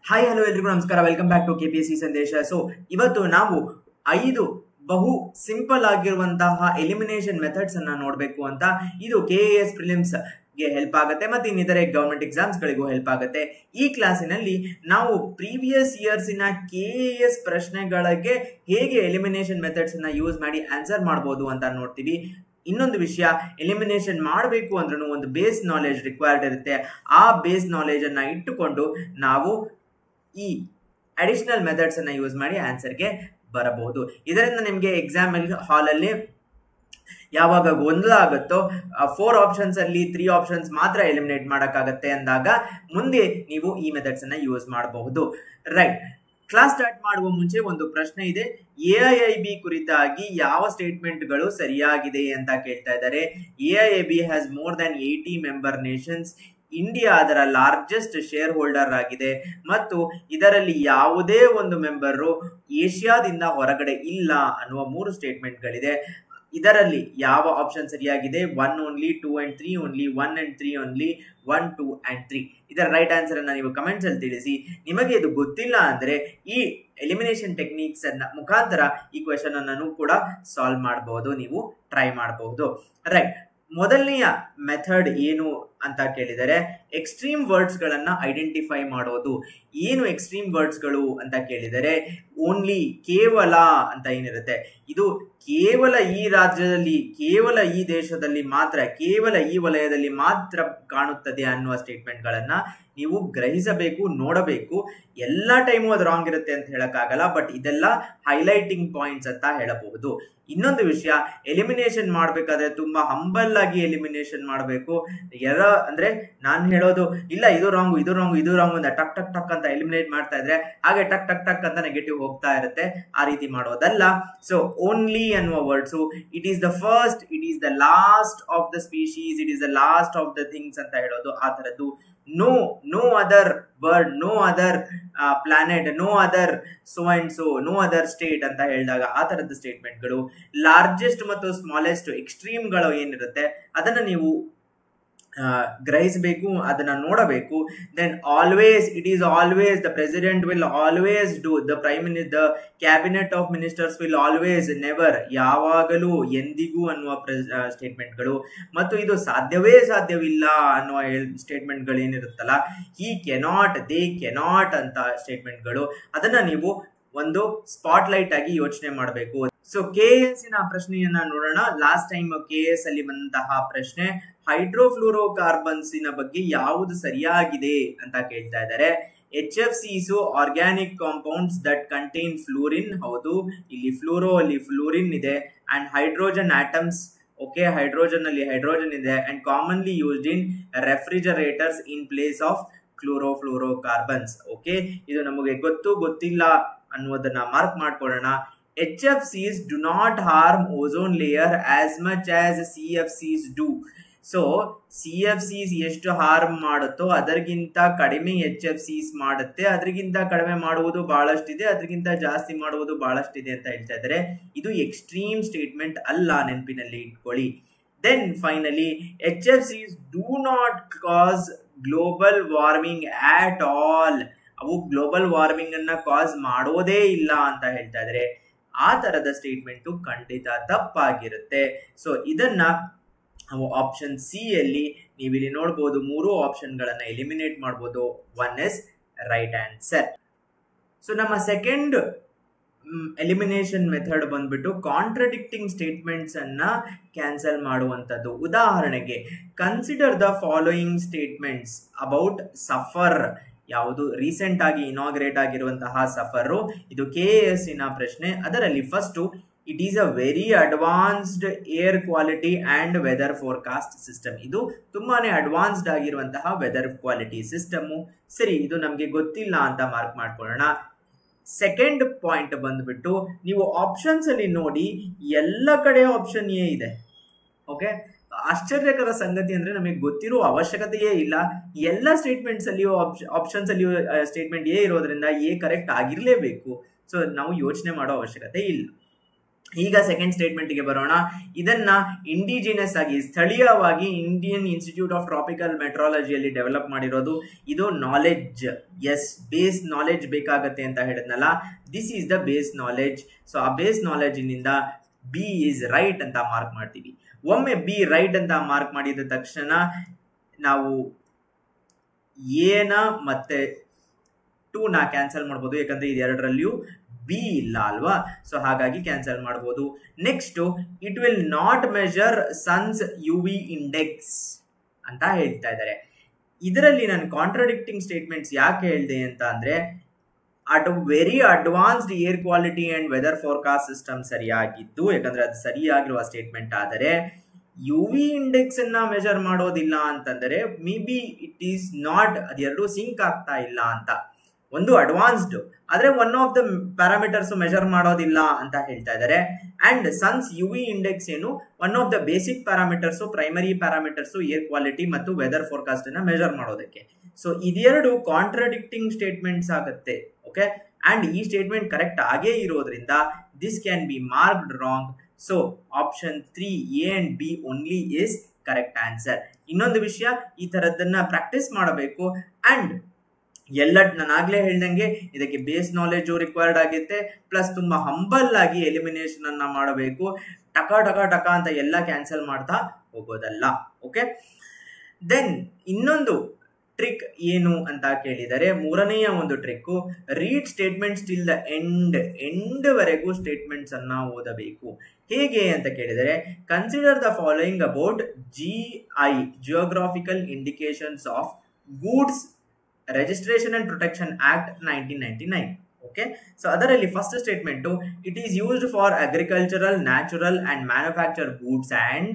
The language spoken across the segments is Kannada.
ಹಾಯ್ ಹಲೋ ಎಲ್ರಿಗೂ ನಮಸ್ಕಾರ. ವೆಲ್ಕಮ್ ಬ್ಯಾಕ್ ಟು KPSC ಸಂದೇಶ. ಸೊ ಇವತ್ತು ನಾವು 5 ಬಹು ಸಿಂಪಲ್ ಆಗಿರುವಂತಹ ಎಲಿಮಿನೇಷನ್ ಮೆಥಡ್ಸ್ ಅನ್ನ ನೋಡಬೇಕು ಅಂತ. ಇದು KAS ಪ್ರಿಲಿಮ್ಸ್ ಗೆ ಹೆಲ್ಪ್ ಆಗುತ್ತೆ ಮತ್ತೆ ಇನ್ನಿತರೆ ಗವರ್ಮೆಂಟ್ ಎಕ್ಸಾಮ್ಸ್ ಗಳಿಗೂ ಹೆಲ್ಪ್ ಆಗುತ್ತೆ. ಈ ಕ್ಲಾಸಿನಲ್ಲಿ ನಾವು ಪ್ರೀವಿಯಸ್ ಇಯರ್ಸಿನ KAS ಪ್ರಶ್ನೆಗಳಿಗೆ ಹೇಗೆ ಎಲಿಮಿನೇಷನ್ ಮೆಥಡ್ಸ್ ಅನ್ನ ಯೂಸ್ ಮಾಡಿ ಆನ್ಸರ್ ಮಾಡಬಹುದು ಅಂತ ನೋಡ್ತೀವಿ. ಇನ್ನೊಂದು ವಿಷಯ, ಎಲಿಮಿನೇಷನ್ ಮಾಡಬೇಕು ಅಂದ್ರೂ ಒಂದು ಬೇಸ್ ನಾಲೆಜ್ ರಿಕ್ವೈರ್ಡ್ ಇರುತ್ತೆ. ಆ ಬೇಸ್ ನಾಲೆಜ್ ಅನ್ನ ಇಟ್ಟುಕೊಂಡು ನಾವು ಈ ಅಡಿಷನಲ್ ಮೆಥಡ್ಸ್ ಅನ್ನ ಯೂಸ್ ಮಾಡಿ ಆನ್ಸರ್ಗೆ ಬರಬಹುದು. ಇದರಿಂದ ನಿಮಗೆ ಎಕ್ಸಾಮ್ ಹಾಲ್ ಅಲ್ಲಿ ಯಾವಾಗ ಗೊಂದಲ ಆಗುತ್ತೋ 4 ಆಪ್ಷನ್ಸ್ ಅಲ್ಲಿ 3 ಆಪ್ಷನ್ಸ್ ಮಾತ್ರ ಎಲಿಮಿನೇಟ್ ಮಾಡಕ್ಕಾಗತ್ತೆ ಅಂದಾಗ ಮುಂದೆ ನೀವು ಈ ಮೆಥಡ್ಸ್ ಅನ್ನ ಯೂಸ್ ಮಾಡಬಹುದು. ರೈಟ್, ಕ್ಲಾಸ್ ಸ್ಟಾರ್ಟ್ ಮಾಡುವ ಮುಂಚೆ ಒಂದು ಪ್ರಶ್ನೆ ಇದೆ. AIIB ಕುರಿತಾಗಿ ಯಾವ ಸ್ಟೇಟ್ಮೆಂಟ್ಗಳು ಸರಿಯಾಗಿದೆ ಅಂತ ಕೇಳ್ತಾ ಇದ್ದಾರೆ. AIIB has more than 80 member Nations. India ಅದರ ಲಾರ್ಜೆಸ್ಟ್ ಶೇರ್ ಹೋಲ್ಡರ್ ಆಗಿದೆ ಮತ್ತು ಇದರಲ್ಲಿ ಯಾವುದೇ ಒಂದು ಮೆಂಬರು ಏಷ್ಯಾದಿಂದ ಹೊರಗಡೆ ಇಲ್ಲ ಅನ್ನುವ 3 ಸ್ಟೇಟ್ಮೆಂಟ್ಗಳಿದೆ. ಇದರಲ್ಲಿ ಯಾವ ಆಪ್ಷನ್ ಸರಿಯಾಗಿದೆ? 1 only, 2 and 3 only, 1 and 3 only, 1, 2 and 3. ಇದರ ರೈಟ್ ಆನ್ಸರ್ ಅನ್ನ ನೀವು ಕಮೆಂಟ್ಸ್ ಅಲ್ಲಿ ತಿಳಿಸಿ. ನಿಮಗೆ ಇದು ಗೊತ್ತಿಲ್ಲ ಅಂದ್ರೆ ಈ ಎಲಿಮಿನೇಷನ್ ಟೆಕ್ನಿಕ್ಸ್ ಅನ್ನ ಮುಖಾಂತರ ಈ ಕ್ವೆಶನ್ ಅನ್ನು ಕೂಡ ಸಾಲ್ವ್ ಮಾಡಬಹುದು, ನೀವು ಟ್ರೈ ಮಾಡಬಹುದು. ರೈಟ್, ಮೊದಲನೆಯ ಮೆಥಡ್ ಏನು ಅಂತ ಕೇಳಿದರೆ ಎಕ್ಸ್ಟ್ರೀಮ್ ವರ್ಡ್ಸ್ ಗಳನ್ನ ಐಡೆಂಟಿಫೈ ಮಾಡೋದು. ಏನು ಎಕ್ಸ್ಟ್ರೀಮ್ ವರ್ಡ್ಸ್ ಗಳು ಅಂತ ಕೇಳಿದರೆ ಓನ್ಲಿ, ಕೇವಲ ಅಂತ ಏನಿರುತ್ತೆ, ಇದು ಕೇವಲ ಈ ರಾಜ್ಯದಲ್ಲಿ, ಕೇವಲ ಈ ದೇಶದಲ್ಲಿ ಮಾತ್ರ, ಕೇವಲ ಈ ವಲಯದಲ್ಲಿ ಮಾತ್ರ ಕಾಣುತ್ತದೆ ಅನ್ನುವ ಸ್ಟೇಟ್ಮೆಂಟ್ ಗಳನ್ನ ನೀವು ಗ್ರಹಿಸಬೇಕು, ನೋಡಬೇಕು. ಎಲ್ಲ ಟೈಮು ಅದು ರಾಂಗ್ ಇರುತ್ತೆ ಅಂತ ಹೇಳಕ್ಕಾಗಲ್ಲ, ಬಟ್ ಇದೆಲ್ಲ ಹೈಲೈಟಿಂಗ್ ಪಾಯಿಂಟ್ಸ್ ಅಂತ ಹೇಳಬಹುದು. ಇನ್ನೊಂದು ವಿಷಯ, ಎಲಿಮಿನೇಷನ್ ಮಾಡ್ಬೇಕಾದ್ರೆ ತುಂಬಾ ಹಂಬಲ್ ಆಗಿ ಎಲಿಮಿನೇಷನ್ ಮಾಡಬೇಕು. ಅಂದ್ರೆ ನಾನು ಹೇಳೋದು ಇಲ್ಲ ಇದು ರಾಂಗ್, ಇದು ರಾಂಗ್, ಇದು ರಾಂಗ್ ಅಂತ ಟಕ್ ಟಕ್ ಟಕ್ ಅಂತ ಎಲಿಮಿನೇಟ್ ಮಾಡ್ತಾ ಇದ್ರೆ ಹಾಗೆ ಟಕ್ ಟಕ್ ಟಕ್ ಅಂತ ನೆಗೆಟಿವ್ ಹೋಗ್ತಾ ಇರುತ್ತೆ. ಆ ರೀತಿ ಮಾಡೋದಲ್ಲ. ಸೊ ಓನ್ಲಿ ಅನ್ನುವ words, it is the first, it is the last of the species, it is the last of the things ಅಂತ ಹೇಳೋದು ಆ ತರದ್ದು. No other bird, no other planet, no other so and so, no other state ಅಂತ ಹೇಳಿದಾಗ ಆ ತರದ ಸ್ಟೇಟ್ಮೆಂಟ್ಗಳು. ಲಾರ್ಜೆಸ್ಟ್ ಮತ್ತು ಸ್ಮಾಲೆಸ್ಟ್ ಎಕ್ಸ್ಟ್ರೀಮ್ಗಳು ಏನಿರುತ್ತೆ ಅದನ್ನ ನೀವು ಗ್ರಹಿಸಬೇಕು, ಅದನ್ನ ನೋಡಬೇಕು. Then always, it is always, the president will always do, the prime minister, the cabinet of ministers will always, never, ಯಾವಾಗಲೂ, ಎಂದಿಗೂ ಅನ್ನುವ ಸ್ಟೇಟ್ಮೆಂಟ್ಗಳು. ಮತ್ತು ಇದು ಸಾಧ್ಯವೇ ಸಾಧ್ಯವಿಲ್ಲ ಅನ್ನುವ ಸ್ಟೇಟ್ಮೆಂಟ್ಗಳು ಏನಿರುತ್ತಲ್ಲ, ಹಿ ಕೆನಾಟ್, ದೇ ಕೆನಾಟ್ ಅಂತ ಸ್ಟೇಟ್ಮೆಂಟ್ಗಳು, ಅದನ್ನ ನೀವು ಒಂದು ಸ್ಪಾಟ್ಲೈಟ್ ಆಗಿ ಯೋಚನೆ ಮಾಡಬೇಕು. ಸೊ KAS ನ ಪ್ರಶ್ನೆಯನ್ನ ನೋಡೋಣ. ಲಾಸ್ಟ್ ಟೈಮ್ KAS ಅಲ್ಲಿ ಬಂದಂತಹ ಪ್ರಶ್ನೆ ಹೈಡ್ರೋಫ್ಲೂರೋಕಾರ್ಬನ್ಸ್ ಬಗ್ಗೆ ಯಾವುದು ಸರಿಯಾಗಿದೆ ಅಂತ ಕೇಳ್ತಾ ಇದ್ದಾರೆ. HFCs organic compounds that contain fluorine, ಹೌದು, ಇಲ್ಲಿ ಫ್ಲೂರೋ, ಅಲ್ಲಿ ಫ್ಲೂರಿನ್ ಇದೆ. And hydrogen atoms, okay, hydrogen ಅಲ್ಲಿ ಹೈಡ್ರೋಜನ್ ಇದೆ. And commonly used in refrigerators in place of chlorofluorocarbons. Okay, ಇದು ನಮಗೆ ಗೊತ್ತಿಲ್ಲ ಅನ್ನೋದನ್ನ ಮಾರ್ಕ್ ಮಾಡ್ಕೊಳ್ಳೋಣ. HFCs do not harm ozone layer as much as CFCs do. So CFCs ಎಷ್ಟು ಹಾರ್ಮ್ ಮಾಡುತ್ತೋ ಅದರಿಗಿಂತ ಕಡಿಮೆ HFCs ಮಾಡುತ್ತೆ. ಅದರಿಗಿಂತ ಕಡಿಮೆ ಮಾಡುವುದು ಬಹಳಷ್ಟಿದೆ, ಅದರಿಗಿಂತ ಜಾಸ್ತಿ ಮಾಡುವುದು ಬಹಳಷ್ಟಿದೆ ಅಂತ ಹೇಳ್ತಾ ಇದ್ದಾರೆ. ಇದು ಎಕ್ಸ್ಟ್ರೀಮ್ ಸ್ಟೇಟ್ಮೆಂಟ್ ಅಲ್ಲ, ನೆನಪಿನಲ್ಲಿ ಇಟ್ಕೊಳ್ಳಿ. Then finally HFCs do not cause global warming at all. ಅವು ಗ್ಲೋಬಲ್ ವಾರ್ಮಿಂಗ್ ಅನ್ನ ಕಾಸ್ ಮಾಡೋದೇ ಇಲ್ಲ ಅಂತ ಹೇಳ್ತಾ ಇದ್ದಾರೆ. ಆ ತರದ ಸ್ಟೇಟ್ಮೆಂಟ್ ಖಂಡಿತ ತಪ್ಪಾಗಿರುತ್ತೆ. ಸೊ ಇದನ್ನ ನಾವು ಆಪ್ಷನ್ ಸಿ ಅಲ್ಲಿ ನೀವಿಲ್ಲಿ ನೋಡಬಹುದು, 3 ಆಪ್ಷನ್ ಗಳನ್ನ ಎಲಿಮಿನೇಟ್ ಮಾಡಬಹುದು. 1 ಇಸ್ ರೈಟ್ ಆನ್ಸರ್. ಸೊ ನಮ್ಮ ಸೆಕೆಂಡ್ ಎಲಿಮಿನೇಷನ್ ಮೆಥಡ್ ಬಂದ್ಬಿಟ್ಟು ಕಾಂಟ್ರಡಿಕ್ಟಿಂಗ್ ಸ್ಟೇಟ್ಮೆಂಟ್ಸ್ ಅನ್ನ ಕ್ಯಾನ್ಸಲ್ ಮಾಡುವಂತದ್ದು. ಉದಾಹರಣೆಗೆ, consider the following statements about SAFAR. ಯಾವುದು ರೀಸೆಂಟ್ ಆಗಿ ಇನಾಗ್ರೇಟ್ ಆಗಿರುವಂತಹ ಸಫರ್, ಇದು KAS ನ ಪ್ರಶ್ನೆ. ಅದರಲ್ಲಿ first, it is a very advanced air quality and weather forecast system. ಇದು ತುಂಬಾನೇ ಅಡ್ವಾನ್ಸ್ಡ್ ಆಗಿರುವಂತಹ ವೆದರ್ ಕ್ವಾಲಿಟಿ ಸಿಸ್ಟಮ್. ಸರಿ, ಇದು ನಮ್ಗೆ ಗೊತ್ತಿಲ್ಲ ಅಂತ ಮಾರ್ಕ್ ಮಾಡ್ಕೊಳ್ಳೋಣ. ಸೆಕೆಂಡ್ ಪಾಯಿಂಟ್ ಬಂದ್ಬಿಟ್ಟು, ನೀವು ಆಪ್ಷನ್ಸ್ ಅಲ್ಲಿ ನೋಡಿ ಎಲ್ಲ ಕಡೆ ಆಪ್ಷನ್ ಎ ಇದೆ. ಓಕೆ, ಆಶ್ಚರ್ಯಕರ ಸಂಗತಿ ಅಂದ್ರೆ ನಮಗೆ ಗೊತ್ತಿರುವ ಅವಶ್ಯಕತೆಯೇ ಇಲ್ಲ. ಎಲ್ಲ ಸ್ಟೇಟ್ಮೆಂಟ್ಸ್ ಅಲ್ಲಿಯೂ ಆಪ್ಷನ್ಸ್ ಅಲ್ಲಿಯೂ ಸ್ಟೇಟ್ಮೆಂಟ್ ಎ ಇರೋದ್ರಿಂದ ಎ ಕರೆಕ್ಟ್ ಆಗಿರ್ಲೇಬೇಕು. ಸೊ ನಾವು ಯೋಚನೆ ಮಾಡೋ ಅವಶ್ಯಕತೆ ಇಲ್ಲ. ಈಗ ಸೆಕೆಂಡ್ ಸ್ಟೇಟ್ಮೆಂಟ್ಗೆ ಬರೋಣ. ಇದನ್ನ ಇಂಡಿಜಿನಸ್ ಆಗಿ ಸ್ಥಳೀಯವಾಗಿ ಇಂಡಿಯನ್ ಇನ್ಸ್ಟಿಟ್ಯೂಟ್ ಆಫ್ ಟ್ರಾಪಿಕಲ್ ಮೆಟ್ರಾಲಜಿಯಲ್ಲಿ ಡೆವಲಪ್ ಮಾಡಿರೋದು. ಇದು ನಾಲೆಡ್ಜ್, ಎಸ್, ಬೇಸ್ ನಾಲೆಡ್ಜ್ ಬೇಕಾಗತ್ತೆ ಅಂತ ಹೇಳಿದ್ನಲ್ಲ, this is the base knowledge. So ಆ ಬೇಸ್ ನಾಲೆಡ್ಜಿನಿಂದ ಬಿ ಈಸ್ ರೈಟ್ ಅಂತ ಮಾರ್ಕ್ ಮಾಡ್ತೀವಿ. ಒಮ್ಮೆ ಬಿ ರೈಟ್ ಅಂತ ಮಾರ್ಕ್ ಮಾಡಿದ ತಕ್ಷಣ ನಾವು ಎನ ಮತ್ತೆ 2ನ ಕ್ಯಾನ್ಸಲ್ ಮಾಡ್ಬೋದು, ಯಾಕಂದ್ರೆ ಇದೆರಡರಲ್ಲಿಯೂ ಬಿ ಇಲ್ಲ ಅಲ್ವಾ, ಸೊ ಹಾಗಾಗಿ ಕ್ಯಾನ್ಸಲ್ ಮಾಡ್ಬೋದು. Next, it will not measure sons UV index ಅಂತ ಹೇಳ್ತಾ ಇದ್ದಾರೆ. ಇದರಲ್ಲಿ ನಾನು ಕಾಂಟ್ರಡಿಕ್ಟಿಂಗ್ ಸ್ಟೇಟ್ಮೆಂಟ್ಸ್ ಯಾಕೆ ಹೇಳಿದೆ ಅಂತ ಅಂದ್ರೆ, very advanced air quality and weather forecast system ಸರಿಯಾಗಿದ್ದು, ಯಾಕಂದ್ರೆ ಅದು ಸರಿಯಾಗಿರುವ ಸ್ಟೇಟ್ಮೆಂಟ್ ಆದರೆ UV ಇಂಡೆಕ್ಸ್ ಅನ್ನ ಮೆಜರ್ ಮಾಡೋದಿಲ್ಲ ಅಂತಂದರೆ maybe it is not, ಅದೆರಡು ಸಿಂಕ್ ಆಗ್ತಾ ಇಲ್ಲ ಅಂತ. ಒಂದು ಅಡ್ವಾನ್ಸ್ಡ್ ಆದ್ರೆ one of the parameters measure ಮಾಡೋದಿಲ್ಲ ಅಂತ ಹೇಳ್ತಾ ಇದ್ದಾರೆ. ಅಂಡ್ ಸನ್ಸ್ UV ಇಂಡೆಕ್ಸ್ ಏನು one of the basic parameters, primary parameters air quality ಮತ್ತು ವೆದರ್ ಫೋರ್ಕಾಸ್ಟ್ ಅನ್ನ ಮೆಜರ್ ಮಾಡೋದಕ್ಕೆ. ಸೊ ಇದೆರಡು ಕಾಂಟ್ರಡಿಕ್ಟಿಂಗ್ ಸ್ಟೇಟ್ಮೆಂಟ್ಸ್ ಆಗುತ್ತೆ. ಓಕೆ, ಅಂಡ್ ಈ ಸ್ಟೇಟ್ಮೆಂಟ್ ಕರೆಕ್ಟ್ ಆಗೇ ಇರೋದ್ರಿಂದ this can be marked wrong. So option 3 A and B only is correct answer. ಇನ್ನೊಂದು ವಿಷಯ, ಈ ತರದನ್ನ ಪ್ರಾಕ್ಟೀಸ್ ಮಾಡಬೇಕು. ಅಂಡ್ ನಾನು ಆಗ್ಲೇ ಹೇಳ್ದಂಗೆ ಇದಕ್ಕೆ ಬೇಸ್ ನಾಲೆಜ್ ರಿಕ್ವೈರ್ಡ್ ಆಗುತ್ತೆ, ಪ್ಲಸ್ ತುಂಬಾ ಹಂಬಲ್ ಆಗಿ ಎಲಿಮಿನೇಷನ್ ಅನ್ನ ಮಾಡಬೇಕು. ಟಕ ಟಕ ಟಕ ಅಂತ ಎಲ್ಲ ಕ್ಯಾನ್ಸಲ್ ಮಾಡ್ತಾ ಹೋಗೋದಲ್ಲ. ಓಕೆ, ದೆನ್ ಇನ್ನೊಂದು ಟ್ರಿಕ್ ಏನು ಅಂತ ಕೇಳಿದರೆ, ಮೂರನೆಯ ಒಂದು trick, read statements till the end ವರೆಗೂ ಸ್ಟೇಟ್ಮೆಂಟ್ಸ್ ಅನ್ನ ಓದಬೇಕು. ಹೇಗೆ ಅಂತ ಕೇಳಿದರೆ, consider the following about GI, geographical indications of goods registration and protection act 1999. Okay, so ಅದರಲ್ಲಿ first statement, it is used for agricultural, natural and manufacture goods and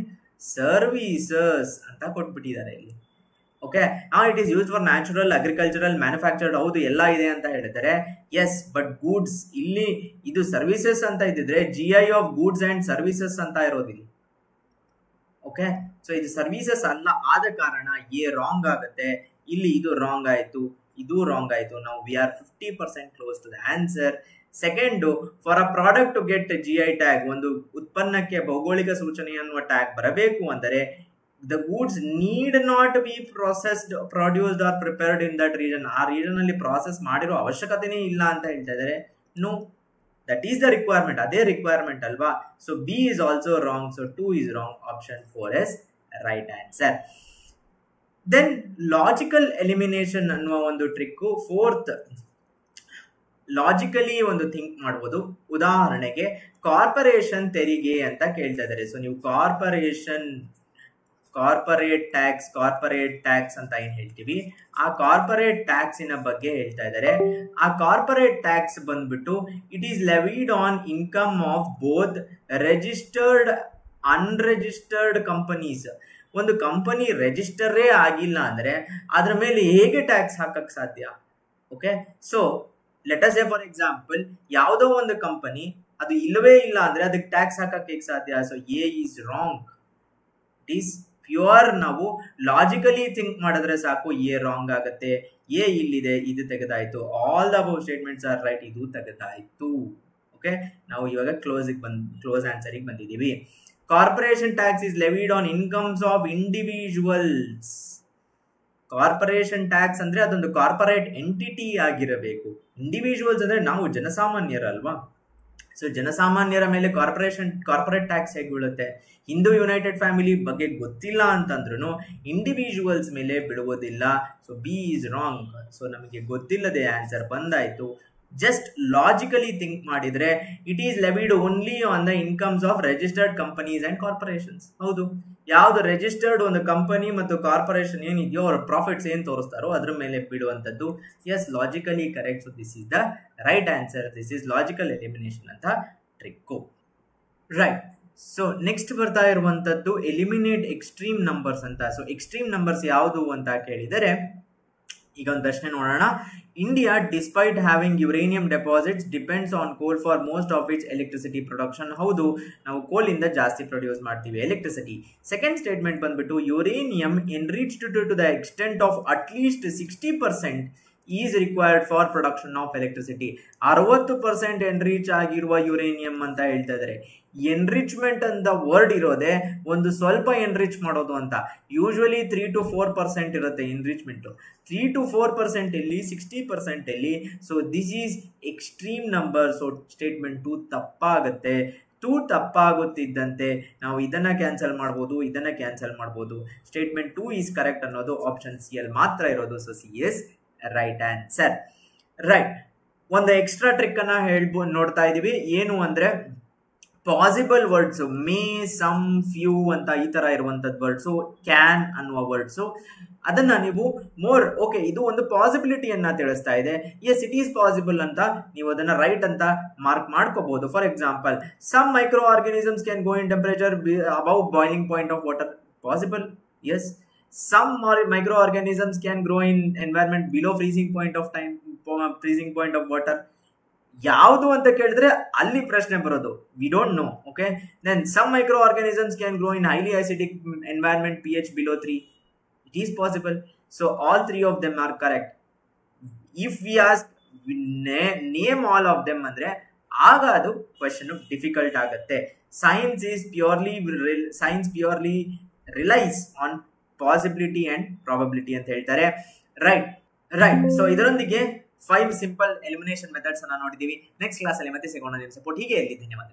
services ಅಂತ ಕೊಟ್ಬಿಟ್ಟಿದ್ದಾರೆ ಇಲ್ಲಿ. Okay, it is used for natural, agricultural, manufactured, ಹೌದು ಎಲ್ಲ ಇದೆ ಅಂತ ಹೇಳಿದ್ದಾರೆ. ಎಸ್, ಬಟ್ ಗೂಡ್ಸ್ ಇಲ್ಲಿ ಇದು ಸರ್ವಿಸಸ್ ಅಂತ ಇದ್ದಿದ್ರೆ GI of goods and services ಅಂತ ಇರೋದಿಲ್ಲ. ಓಕೆ, ಸೊ ಇದು ಸರ್ವಿಸಸ್ ಅಲ್ಲ, ಆದ ಕಾರಣ ಎ ರಾಂಗ್ ಆಗುತ್ತೆ. ಇಲ್ಲಿ ಇದು ರಾಂಗ್ ಆಯ್ತು, ಇದು ರಾಂಗ್ ಆಯ್ತು. ನಾವು we are 50% close to the answer. Second, for a product to get GI tag, ಒಂದು ಉತ್ಪನ್ನಕ್ಕೆ ಭೌಗೋಳಿಕ ಸೂಚನೆ ಅನ್ನುವ ಟ್ಯಾಗ್ ಬರಬೇಕು ಅಂದರೆ the goods need not be processed, produced or prepared in that region. ಆ ರೀಜನ್ ಅಲ್ಲಿ ಪ್ರಾಸೆಸ್ ಮಾಡಿರೋ ಅವಶ್ಯಕತೆನೇ ಇಲ್ಲ ಅಂತ ಹೇಳ್ತಾ ಇದ್ದಾರೆ. No, that is the requirement, ಅದೇ ರಿಕ್ವೈರ್ಮೆಂಟ್ ಅಲ್ವಾ. So B is also wrong. So 2 is wrong. Option 4 is right answer. Then logical elimination ಅನ್ನುವ ಒಂದು ಟ್ರಿಕ್. ಫೋರ್ತ್, ಲಾಜಿಕಲಿ ಒಂದು ಥಿಂಕ್ ಮಾಡ್ಬೋದು. ಉದಾಹರಣೆಗೆ ಕಾರ್ಪೊರೇಷನ್ ತೆರಿಗೆ ಅಂತ ಕೇಳ್ತಾ ಇದ್ದಾರೆ. ಸೊ ನೀವು ಕಾರ್ಪೊರೇಟ್ ಟ್ಯಾಕ್ಸ್ ಅಂತ ಏನ್ ಹೇಳ್ತೀವಿ, ಆ ಕಾರ್ಪೊರೇಟ್ ಟ್ಯಾಕ್ಸಿನ ಬಗ್ಗೆ ಹೇಳ್ತಾ ಇದ್ದಾರೆ. ಆ ಕಾರ್ಪೊರೇಟ್ ಟ್ಯಾಕ್ಸ್ ಬಂದ್ಬಿಟ್ಟು it is levied on income of both registered unregistered companies. ಒಂದು ಕಂಪನಿ ರಿಜಿಸ್ಟರೇ ಆಗಿಲ್ಲ ಅಂದ್ರೆ ಅದ್ರ ಮೇಲೆ ಹೇಗೆ ಟ್ಯಾಕ್ಸ್ ಹಾಕಕ್ ಸಾಧ್ಯ? Okay, so let us say for example, ಯಾವುದೋ ಒಂದು ಕಂಪನಿ ಅದು ಇಲ್ಲವೇ ಇಲ್ಲ ಅಂದ್ರೆ ಅದಕ್ಕೆ ಟ್ಯಾಕ್ಸ್ ಹಾಕಕ್ ಹೇಗೆ ಸಾಧ್ಯ? So A is wrong. It is pure, ನಾವು ಲಾಜಿಕಲಿ ಥಿಂಕ್ ಮಾಡಿದ್ರೆ ಸಾಕು, ಎ ರಾಂಗ್ ಆಗುತ್ತೆ. ಎ ಇಲ್ಲಿದೆ, ಇದು ತೆಗೆದಾಯ್ತು. All the above statements are right, ಇದು ತೆಗೆದಾಯ್ತು. ಓಕೆ, ನಾವು ಇವಾಗ ಕ್ಲೋಸ್ ಆನ್ಸರಿಗೆ ಬಂದಿದ್ದೀವಿ. Corporation tax is levied on incomes of individuals. Corporation tax ಅಂದ್ರೆ ಅದೊಂದು ಕಾರ್ಪೊರೇಟ್ ಎಂಟಿಟಿ ಆಗಿರಬೇಕು. ಇಂಡಿವಿಜುವಲ್ಸ್ ಅಂದ್ರೆ ನಾವು ಜನಸಾಮಾನ್ಯರಲ್ವಾ. ಸೊ ಜನಸಾಮಾನ್ಯರ ಮೇಲೆ ಕಾರ್ಪೊರೇಟ್ ಟ್ಯಾಕ್ಸ್ ಹೇಗೆ ಬೀಳುತ್ತೆ? ಹಿಂದೂ ಯುನೈಟೆಡ್ ಫ್ಯಾಮಿಲಿ ಬಗ್ಗೆ ಗೊತ್ತಿಲ್ಲ ಅಂತಂದ್ರೂ ಇಂಡಿವಿಜುವಲ್ಸ್ ಮೇಲೆ ಬಿಡುವುದಿಲ್ಲ. So B is wrong. So ನಮಗೆ ಗೊತ್ತಿಲ್ಲದೆ ಆನ್ಸರ್ ಬಂದಾಯ್ತು. ಜಸ್ಟ್ ಲಾಜಿಕಲಿ ಥಿಂಕ್ ಮಾಡಿದ್ರೆ it is levied only on the incomes of registered companies and corporations. ಹೌದು, ಯಾವ್ದು ರಿಜಿಸ್ಟರ್ಡ್ ಒಂದು ಕಂಪನಿ ಮತ್ತು ಕಾರ್ಪೊರೇಷನ್ ಏನಿದೆಯೋ ಅವ್ರ ಪ್ರಾಫಿಟ್ಸ್ ಏನ್ ತೋರಿಸ್ತಾರೋ ಅದ್ರ ಮೇಲೆ ಬಿಡುವಂತದ್ದು. Yes, logically correct. So this is the right answer. This is logical elimination ಅಂತ ಟ್ರಿಕ್ಕು. ರೈಟ್. ಸೊ ನೆಕ್ಸ್ಟ್ ಬರ್ತಾ ಇರುವಂತದ್ದು ಎಲಿಮಿನೇಟ್ ಎಕ್ಸ್ಟ್ರೀಮ್ ನಂಬರ್ಸ್ ಅಂತ. ಸೊ ಎಕ್ಸ್ಟ್ರೀಮ್ ನಂಬರ್ಸ್ ಯಾವುದು ಅಂತ ಕೇಳಿದರೆ, ಈಗ ಒಂದು ಪ್ರಶ್ನೆ ನೋಡೋಣ. India despite having uranium deposits depends on coal for most of its electricity production. ಹೌದು, ನಾವು ಕೋಲಿಂದ ಜಾಸ್ತಿ ಪ್ರೊಡ್ಯೂಸ್ ಮಾಡ್ತೀವಿ ಎಲೆಕ್ಟ್ರಿಸಿಟಿ. ಸೆಕೆಂಡ್ ಸ್ಟೇಟ್ಮೆಂಟ್ ಬಂದ್ಬಿಟ್ಟು uranium enriched to the extent of at least 60% is required for production of electricity. 60% enrich ಆಗಿರುವ ಯುರೇನಿಯಂ ಅಂತ ಹೇಳ್ತಾ ಇದ್ದಾರೆ. ಎನ್ರಿಚ್ಮೆಂಟ್ ಅಂತ ವರ್ಡ್ ಇರೋದೆ ಒಂದು ಸ್ವಲ್ಪ ಎನ್ರಿಚ್ ಮಾಡೋದು ಅಂತ. ಯೂಶುವಲಿ 3 to 4% ಇರುತ್ತೆ ಎನ್ರಿಚ್ಮೆಂಟ್. 3 to 4% ಇಲ್ಲಿ 60% ಇಲ್ಲಿ. So this is extreme number. So statement 2 ತಪ್ಪಾಗುತ್ತೆ. 2 ತಪ್ಪಾಗುತ್ತಿದ್ದಂತೆ ನಾವು ಇದನ್ನ ಕ್ಯಾನ್ಸಲ್ ಮಾಡ್ಬೋದು, ಇದನ್ನ ಕ್ಯಾನ್ಸಲ್ ಮಾಡ್ಬೋದು. ಸ್ಟೇಟ್ಮೆಂಟ್ 2 ಈಸ್ ಕರೆಕ್ಟ್ ಅನ್ನೋದು ಆಪ್ಷನ್ ಸಿ ಅಲ್ಲಿ ಮಾತ್ರ ಇರೋದು. So C is right answer. Right. ಒಂದು ಎಕ್ಸ್ಟ್ರಾ ಟ್ರಿಕ್ ಅನ್ನ ನೋಡ್ತಾ ಇದೀವಿ. ಏನು ಅಂದ್ರೆ possible words may, some, few ಅಂತ ಈ ತರ ಇರುವಂತದ್ದು ವರ್ಡ್ಸು, ಕ್ಯಾನ್ ಅನ್ನುವ ವರ್ಡ್ಸು, ಅದನ್ನ ನೀವು ಓಕೆ ಇದು ಒಂದು ಪಾಸಿಬಿಲಿಟಿಯನ್ನ ತಿಳಿಸ್ತಾ ಇದೆ. ಎಸ್ ಇಟ್ ಈಸ್ ಪಾಸಿಬಲ್ ಅಂತ ನೀವು ಅದನ್ನ ರೈಟ್ ಅಂತ ಮಾರ್ಕ್ ಮಾಡ್ಕೋಬಹುದು. For example, some microorganisms can go in temperature above boiling point of water. Possible. Yes. Some microorganisms can grow in environment below freezing point of water. ಯಾವುದು ಅಂತ ಕೇಳಿದ್ರೆ ಅಲ್ಲಿ ಪ್ರಶ್ನೆ ಬರೋದು. We don't know. Okay. Then some microorganisms can grow in highly acidic environment, pH below 3. It is possible. So all 3 of them are correct. If we ask name all of them ಅಂದ್ರೆ ಆಗ ಅದು ಕ್ವೆಶ್ಚನ್ ಡಿಫಿಕಲ್ಟ್ ಆಗುತ್ತೆ. Science purely realise on possibility and probability ಅಂತ ಹೇಳ್ತಾರೆ. ರೈಟ್. ಸೊ ಇದರೊಂದಿಗೆ 5 ಸಿಂಪಲ್ ಎಲಿಮಿನೇಷನ್ ಮೆಥಡ್ಸ್ ಅನ್ನ ನೋಡಿದೀವಿ. ನೆಕ್ಸ್ಟ್ ಕ್ಲಾಸ್ ಅಲ್ಲಿ ಮತ್ತೆ ಸಿಗೋಣ. ನಿಮ್ಮ ಸಪೋರ್ಟ್ ಹೀಗೆ ಇರಲಿ. ಧನ್ಯವಾದ.